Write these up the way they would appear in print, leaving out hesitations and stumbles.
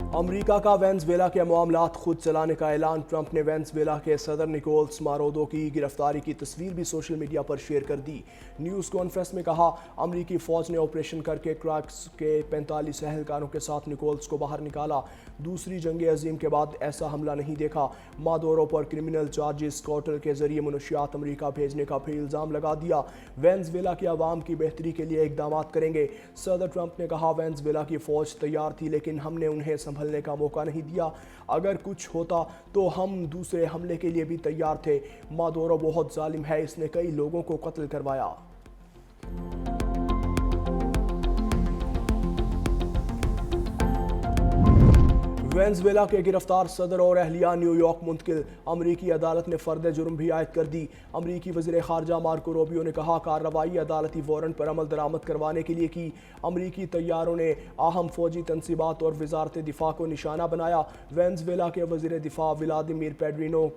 अमरीका का वेनेजुएला के मामलात खुद चलाने का ऐलान। ट्रंप ने वेनेजुएला के सदर निकोलस माडुरो की गिरफ्तारी की तस्वीर भी सोशल मीडिया पर शेयर कर दी। न्यूज़ कॉन्फ्रेंस में कहा, अमरीकी फ़ौज ने ऑपरेशन करके क्राक्स के 45 एहलकारों के साथ निकोलस को बाहर निकाला। दूसरी जंग अजीम के बाद ऐसा हमला नहीं देखा। माडुरो पर क्रिमिनल चार्जेस कार्टेल के जरिए मनशियात अमरीका भेजने का भी इल्ज़ाम लगा दिया। वेनेजुएला की आवाम की बेहतरी के लिए इक़दाम करेंगे। सदर ट्रंप ने कहा, वेनेजुएला की फ़ौज तैयार थी लेकिन हमने उन्हें संभलने का मौका नहीं दिया। अगर कुछ होता तो हम दूसरे हमले के लिए भी तैयार थे। माडुरो बहुत जालिम है, इसने कई लोगों को कत्ल करवाया। वेनेजुएला के गिरफ्तार सदर और अहलिया न्यूयॉर्क मुंतकिल। अमरीकी अदालत ने फर्द जुर्म भी आयद कर दी। अमरीकी वज़ीर ख़ारजा मार्को रूबियो ने कहा, कार्रवाई अदालती वारंट पर अमल दरामद करवाने के लिए की। अमरीकी तैयारों ने अहम फौजी तनसीबात और वजारत दिफा को निशाना बनाया। वेनेजुएला के वज़ीर दिफा व्लादिमीर पेड्रिनो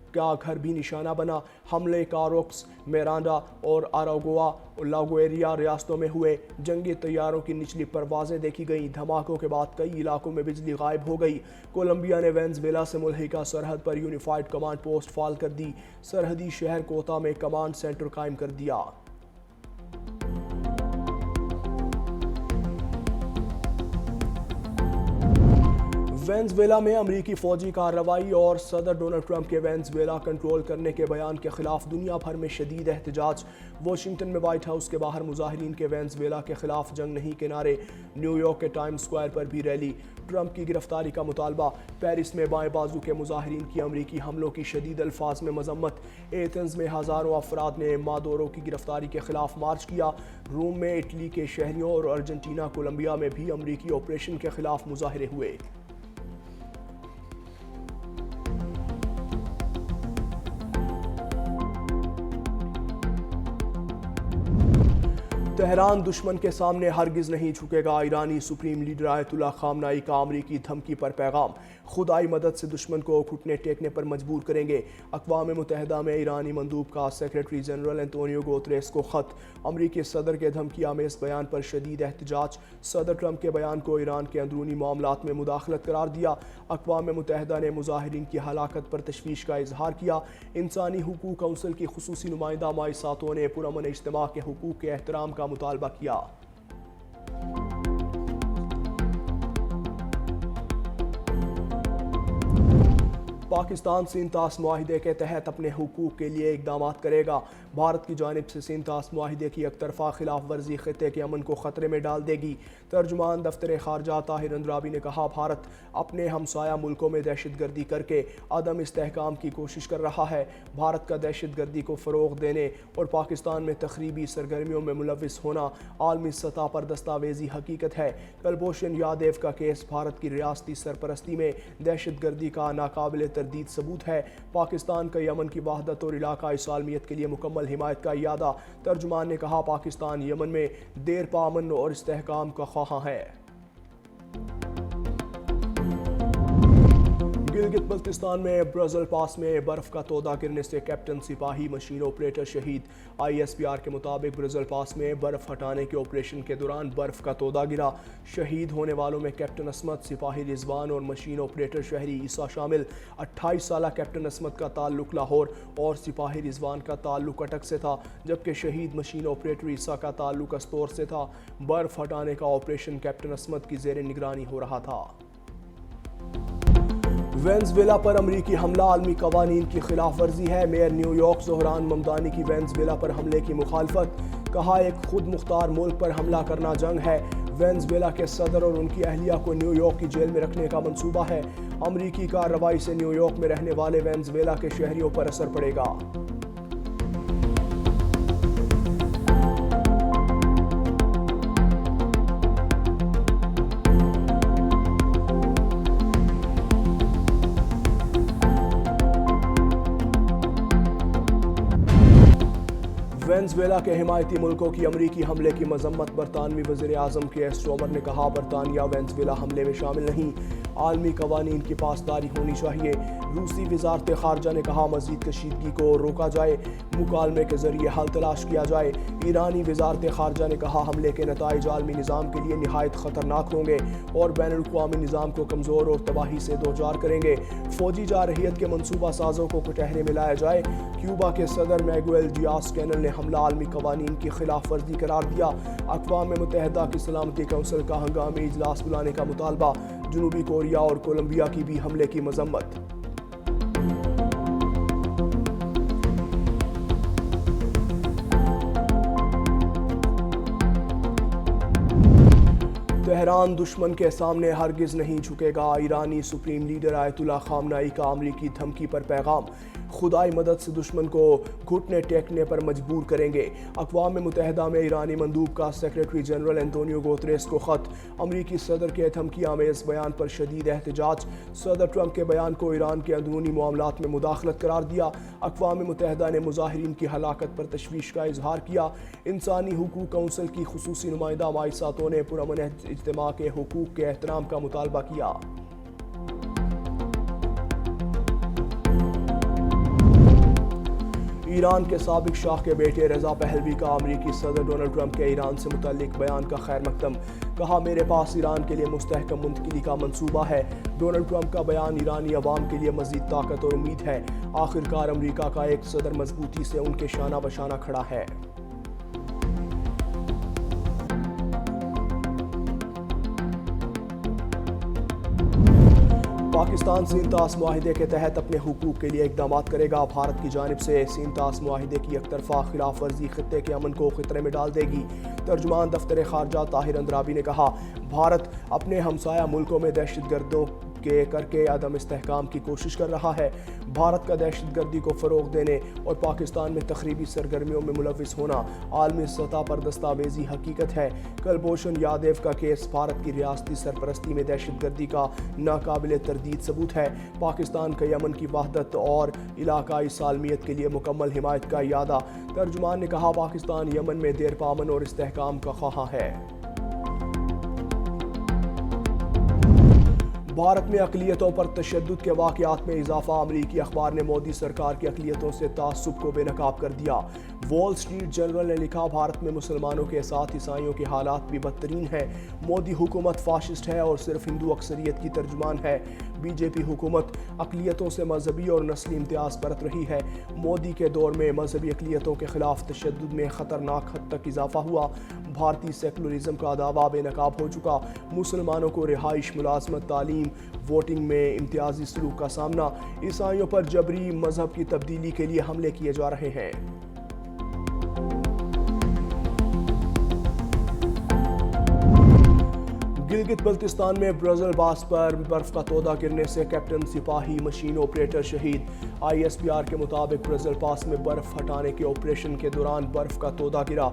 का घर भी निशाना बना। हमले कारोक्स, मिरांडा और अरागोआ लागोएरिया रियासतों में हुए। जंगी तैयारों की निचली परवाजें देखी गईं। धमाकों के बाद कई इलाकों में बिजली गायब हो गई। कोलंबिया ने वेनेजुएला से मुल्हिका सरहद पर यूनिफाइड कमांड पोस्ट फाल कर दी। सरहदी शहर कोता में कमांड सेंटर कायम कर दिया। वेनेजुएला में अमरीकी फौजी कार्रवाई और सदर डोनाल्ड ट्रंप के वेनेजुएला कंट्रोल करने के बयान के खिलाफ दुनिया भर में शदीद एहतजाज। वाशिंगटन में व्हाइट हाउस के बाहर मुजाहिरीन के वेनेजुएला के खिलाफ जंग नहीं के नारे। न्यूयॉर्क के टाइम्स स्क्वायर पर भी रैली। ट्रंप की गिरफ्तारी का मुतालबा। पेरिस में बाएं बाजू के मुजाहिरीन की अमरीकी हमलों की शदीद अल्फाज में मजम्मत। एथेंस में हज़ारों अफराद ने माडुरो की गिरफ्तारी के खिलाफ मार्च किया। रोम में इटली के शहरियों और अर्जेंटीना कोलंबिया में भी अमरीकी ऑपरेशन के खिलाफ मुजाहरे हुए। तेहरान दुश्मन के सामने हरगिज़ नहीं झुकेगा। ईरानी सुप्रीम लीडर आयतुल्लाह खामनाई का अमरीकी धमकी पर पैगाम। खुदाई मदद से दुश्मन को घुटने टेकने पर मजबूर करेंगे। अक़वाम मुत्तहिदा में ईरानी मंदूब का सेक्रेटरी जनरल एंटोनियो गुतेरेस को ख़त। अमरीकी सदर के धमकी आमेज़ बयान पर शदीद एहतजाज। सदर ट्रंप के बयान को ईरान के अंदरूनी मामलात में मुदाखलत करार दिया। अक़वाम मुत्तहिदा ने मुजाहिरीन की हलाकत पर तशवीश का इजहार किया। इंसानी हुकूक काउंसिल की खुसूसी नुमाइंदा माई सातो ने पुरअमन इज्तिमा के हुकूक के एहतराम का मुतालबा किया। पाकिस्तान सिंतास मुआहिदे के तहत अपने हुकूक के लिए इक़दाम करेगा। भारत की जानिब से सिंतास मुआहिदे की एकतरफा खिलाफ वर्जी खित्ते के अमन को ख़तरे में डाल देगी। तर्जुमान दफ्तर ख़ारजा ताहिर अंद्राबी ने कहा, भारत अपने हमसाया मुल्कों में दहशतगर्दी करके अदम इस्तेहकाम की कोशिश कर रहा है। भारत का दहशतगर्दी को फ़रोग़ देने और पाकिस्तान में तख़रीबी सरगर्मियों में मुलव्विस होना आलमी सतह पर दस्तावेज़ी हकीकत है। कुलभूषण यादव का केस भारत की रियासती सरपरस्ती में दहशतगर्दी का नाकाबिल तरदीद सबूत है। पाकिस्तान का यमन की वहदत और इलाकाई सालमियत के लिए मुकम्मल हिमायत का इयादा। तर्जुमान ने कहा, पाकिस्तान यमन में देर पामन और इस्तेहकाम का ख्वाह है। गिलगित बल्तिस्तान में ब्रज़ल पास में बर्फ़ का तोदा गिरने से कैप्टन सिपाही मशीन ऑपरेटर शहीद। ISPR के मुताबिक ब्रज़ल पास में बर्फ़ हटाने के ऑपरेशन के दौरान बर्फ़ का तोदा गिरा। शहीद होने वालों में कैप्टन असमत, सिपाही रिजवान और मशीन ऑपरेटर शहरी ईसा शामिल। 28 साला कैप्टन असमत का ताल्लुक लाहौर और सिपाही रिजवान का ताल्लुक अटक से था, जबकि शहीद मशीन ऑपरेटर ईसा का ताल्लुक अस्तौर से था। बर्फ़ हटाने का ऑपरेशन कैप्टन असमत की ज़ेर निगरानी हो रहा था। वेनेजुएला पर अमरीकी हमला आलमी कवानीन की खिलाफ वर्जी है। मेयर न्यूयॉर्क ज़ोहरान ममदानी की वेनेजुएला पर हमले की मुखालफत। कहा, एक खुद मुख्तार मुल्क पर हमला करना जंग है। वेनेजुएला के सदर और उनकी अहलिया को न्यूयॉर्क की जेल में रखने का मंसूबा है। अमरीकी कार्रवाई से न्यूयॉर्क में रहने वाले वेनेजुएला के शहरियों पर असर पड़ेगा। वेनेजुएला के हिमायती मुल्कों की अमरीकी हमले की मजम्मत। बरतानवी वज़ीर आज़म के एस स्टोमर ने कहा, बरतानिया वेनेजुएला हमले में शामिल नहीं, आलमी कवानीन की पासदारी होनी चाहिए। रूसी वज़ारत ख़ारजा ने कहा, मज़ीद कशीदगी को रोका जाए, मुकालमे के ज़रिए हल तलाश किया जाए। ईरानी वज़ारत ख़ारजा ने कहा, हमले के नताइज आलमी निज़ाम के लिए निहायत ख़तरनाक होंगे और बैनुल-अक़वामी निज़ाम को कमज़ोर और तबाही से दोचार करेंगे। फ़ौजी जारहियत के मनसूबा साज़ों को कटहरे में लाया जाए। क्यूबा के सदर मैगुएल डियाज़-कैनल ने हमला आलमी कवानीन की खिलाफ वर्जी करार दिया। अक़वाम मुत्तहिदा की सलामती कौंसिल का हंगामी इजलास बुलाने का मुतालबा। जनूबी कोरिया और कोलंबिया की भी हमले की मजम्मत। तेहरान दुश्मन के सामने हरगिज नहीं झुकेगा। ईरानी सुप्रीम लीडर आयतुल्लाह खामनाई का अमरीकी धमकी पर पैगाम। खुदाई मदद से दुश्मन को घुटने टेकने पर मजबूर करेंगे। अक़वाम मुत्तहिदा में ईरानी मंदूब का सेक्रेटरी जनरल एंटोनियो गुतेरेस को ख़त। अमरीकी सदर के धमकी आमेज़ बयान पर शदीद एहतजाज। सदर ट्रंप के बयान को ईरान के अंदरूनी मामलात में मुदाखलत करार दिया। अक़वाम मुत्तहिदा ने मुज़ाहिरीन की हलाकत पर तशवीश का इजहार किया। इंसानी हुकूक कौंसिल की खुसूसी नुमाइंदा माइसातो ने पुरअमन इज्तिमा के हुकूक के एहतराम का मुतालबा किया। ईरान के साबिक शाह के बेटे रज़ा पहलवी का अमरीकी सदर डोनाल्ड ट्रंप के ईरान से मुतल्लिक बयान का खैर मकदम। कहा, मेरे पास ईरान के लिए मुस्तहकम मुंतकिली का मंसूबा है। डोनाल्ड ट्रंप का बयान ईरानी अवाम के लिए मज़ीद ताकत और उम्मीद है। आखिरकार अमरीका का एक सदर मजबूती से उनके शाना बशाना खड़ा है। पाकिस्तान सीनतास मुआहिदे के तहत अपने हुकूक के लिए इक़दाम करेगा। भारत की जानिब से सीनतास मुआहिदे की एकतरफा खिलाफ वर्जी खित्ते के अमन को खतरे में डाल देगी। तर्जुमान दफ्तर खारजा ताहिर अंद्राबी ने कहा, भारत अपने हमसाया मुल्कों में दहशतगर्दों के करके अदम इस्तेहकाम की कोशिश कर रहा है। भारत का दहशतगर्दी को फ़रोग़ देने और पाकिस्तान में तखरीबी सरगर्मियों में मुलविस होना आलमी सतह पर दस्तावेजी हकीकत है। कलभूषण यादव का केस भारत की रियासती सरपरस्ती में दहशतगर्दी का नाकाबिल तरदीद सबूत है। पाकिस्तान का यमन की वहदत और इलाकाई सालमियत के लिए मुकम्मल हिमायत का इयादा। तर्जुमान ने कहा, पाकिस्तान यमन में देर पामन और इस्तेहकाम का ख्वाह है। भारत में अक़लियतों पर तशद्दुद के वाक़यात में इजाफा। अमरीकी अखबार ने मोदी सरकार की अक़लियतों से तासुब को बेनकाब कर दिया। वॉल स्ट्रीट जर्नल ने लिखा, भारत में मुसलमानों के साथ ईसाइयों के हालात भी बदतरीन हैं। मोदी हुकूमत फाशिस्ट है और सिर्फ हिंदू अक्सरियत की तर्जुमान है। बीजेपी हुकूमत अक़लियतों से मजहबी और नस्ली इम्तियाज़ बरत रही है। मोदी के दौर में मजहबी अक़लियतों के खिलाफ तशद्दुद में ख़तरनाक हद तक इजाफा हुआ। भारतीय सेकुलरिज्म का दावा बेनकाब हो चुका। मुसलमानों को रिहाइश, मुलाजमत, तालीम, वोटिंग में इम्तियाजी सलूक का सामना। ईसाइयों पर जबरी मजहब की तब्दीली के लिए हमले किए जा रहे हैं। गिलगित बल्तिस्तान में ब्रज़ल बास पर बर्फ का तोदा गिरने से कैप्टन सिपाही मशीन ऑपरेटर शहीद। ISPR के मुताबिक ब्रज़ल पास में बर्फ हटाने के ऑपरेशन के दौरान बर्फ का तोदा गिरा।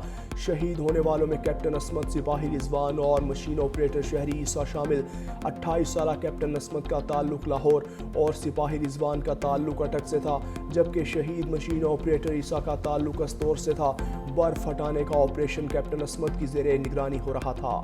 शहीद होने वालों में कैप्टन असमत, सिपाही रिजवान और मशीन ऑपरेटर शहरी ईसा शामिल। 28 साला कैप्टन असमत का ताल्लुक लाहौर और सिपाही रिजवान का ताल्लुक अटक से था, जबकि शहीद मशीन ऑपरेटर ईसा का ताल्लुक अस्तौर से था। बर्फ हटाने का ऑपरेशन कैप्टन असमत की ज़ेरे निगरानी हो रहा था।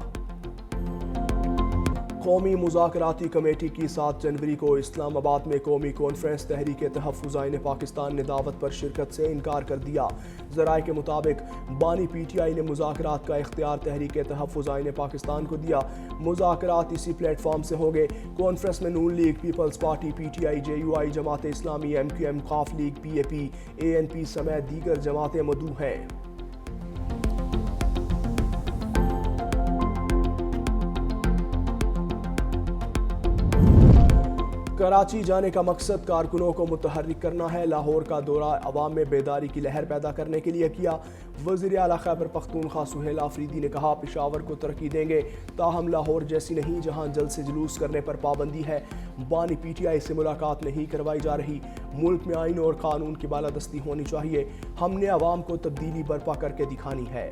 कौमी मुज़ाकराती कमेटी की 7 जनवरी को इस्लामाबाद में कौमी कॉन्फ्रेंस तहरीक तहफ़्फ़ुज़ पाकिस्तान ने दावत पर शिरकत से इनकार कर दिया। ज़राए के मुताबिक बानी PTI ने मुज़ाकरात का इख्तियार तहरीक तहफ़्फ़ुज़ पाकिस्तान को दिया। मुज़ाकरात इसी प्लेटफॉर्म से होंगे। कॉन्फ्रेंस में नून league, Peoples Party, PTI, JUI, Jamaat Islami, MQM, खाफ लीग, PAP, ANP समेत दीगर जमातें मदऊ हैं। कराची जाने का मकसद कारकुनों को मुतहर्रिक करना है। लाहौर का दौरा अवाम में बेदारी की लहर पैदा करने के लिए किया। वज़ीर आला खैबर पख्तूनख्वा सुहेल आफरीदी ने कहा, पेशावर को तरक्की देंगे, ताहम लाहौर जैसी नहीं जहां जल्द से जुलूस करने पर पाबंदी है। बानी PTI से मुलाकात नहीं करवाई जा रही। मुल्क में आइन और कानून की बालादस्ती होनी चाहिए। हमने अवाम को तब्दीली बर्पा करके दिखानी है।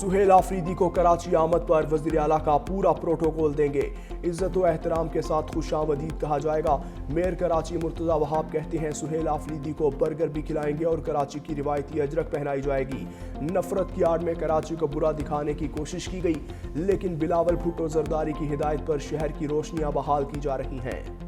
सुहेल आफरीदी को कराची आमद पर वज़ीर आला का पूरा प्रोटोकॉल देंगे। इज्जत व एहतराम के साथ खुशामदीद कहा जाएगा। मेयर कराची मुर्तज़ा वहाब कहते हैं सुहेल आफरीदी को बर्गर भी खिलाएंगे और कराची की रिवायती अजरक पहनाई जाएगी। नफरत की आड़ में कराची को बुरा दिखाने की कोशिश की गई, लेकिन बिलावल भुट्टो जरदारी की हिदायत पर शहर की रोशनियां बहाल की जा रही हैं।